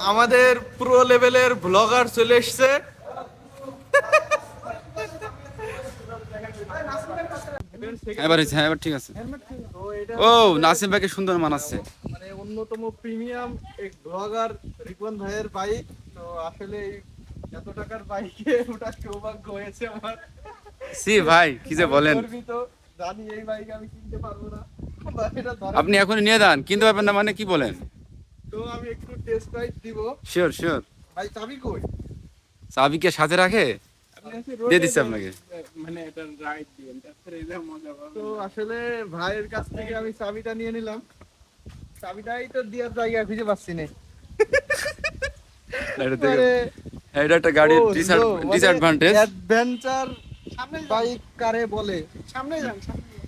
আমাদের প্রো লেভেলের ব্লগার চলে এসছে। এবার হয়েছে, হ্যাঁ এবার ঠিক আছে। তো এটা ও নাসিম ভাইকে সুন্দর মানাচ্ছে। মানে অন্যতম প্রিমিয়াম এক ব্লগার রিপন ভাইয়ের বাইক। তো আসলে এই এত টাকার বাইকে ওটা সৌভাগ্য হয়েছে আমার। সি ভাই কি যে আমি বলেন, গর্বিত, জানি এই বাইক আমি কিনতে পারবো না বা এটা ধরা আপনি এখনই নিয়ে যান, কিনতে পারবেন না মানে কি বলেন? তো আমি একটু টেস্ট রাইড দিব। Sure sure. ভাই চাবি কই? চাবিকে সাথে রাখে আপনি আজকে দিয়ে রোদে দিচ্ছি দেন। আপনাকে। মানে এটা রাইট দিবেন, তারপরে এটা মজা পাবেন। তো আসলে ভাইয়ের কাছ থেকে আমি চাবিটা নিয়ে নিলাম। চাবিটাই তো দেওয়ার জায়গা খুঁজে পাচ্ছি না। এটা দেখে মানে এটা একটা গাড়ির ও, no, মানে ডিসঅ্যাডভান্টেজ। অ্যাডভেঞ্চার সামনে যান, বাইক কারে বলে? সামনে যান, সামনে যান।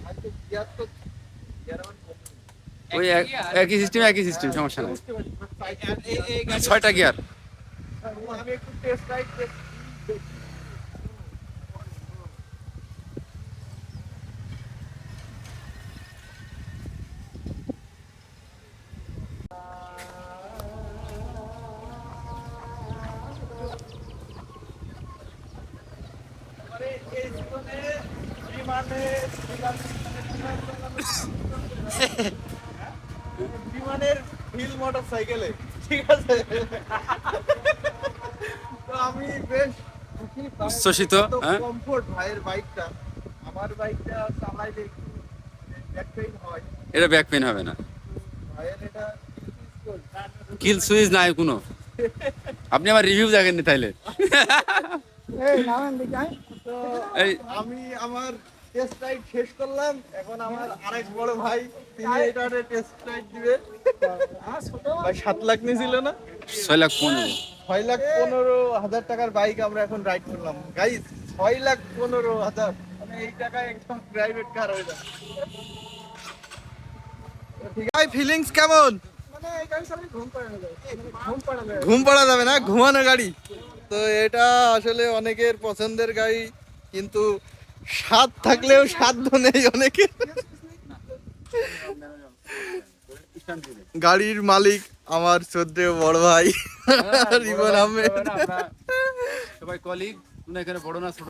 হয়তো গিয়ার তো গিয়ার আবার ওই একই সিস্টেম সমস্যা নাই। বুঝতে পারছি, but এই গাড়ি 6টা গিয়ার। আমি একটু টেস্ট রাইড দেখি। মানে এই জীবনে বিমানের হুইল মোটর সাইকেলে, ঠিক আছে। তো আমি বেশ খুশি, উচ্ছ্বসিত, হ্যাঁ। কমফোর্ট ভাইয়ের বাইকটা। আমার বাইকটা চালাইলে একটু ব্যাক পেইন হয়, এটা ব্যাক পেন হবে না, ভাইয়ের এটা কিল সুইচ নাই কোনো। আপনি আমার রিভিউ দেখেননি তাইলে। এই নামেন দেখি আয়। তো এই আমি আমার টেস্ট রাইড শেষ করলাম। এখন আমার আরেক বড় ভাই, তিনি এটারে টেস্ট রাইড দিবে। ভাই 7 লাখ নিয়েছিল না? 6,15,000। 6,15,000 টাকার বাইক আমরা এখন রাইড করলাম গাইস। 6,15,000 মানে এই টাকায় একদম প্রাইভেট কার হয়ে যায়। তো ঠিক আছে, ফিলিংস কেমন? মানে এই গাড়ি চালালে ঘুম পাড়া যায়, ঘুম পাড়া যায়। ঘুম পাড়া যাবে না, ঘুমানো গাড়ি। তো এটা আসলে অনেকের পছন্দের গাড়ি, কিন্তু স্বাদ থাকলেও সাধ্য নেই অনেকের। গাড়ির মালিক আমার শ্রদ্ধেয় বড় ভাই রিপন আহমেদ। সবাই কলিগ, এখানে বড় না ছোট।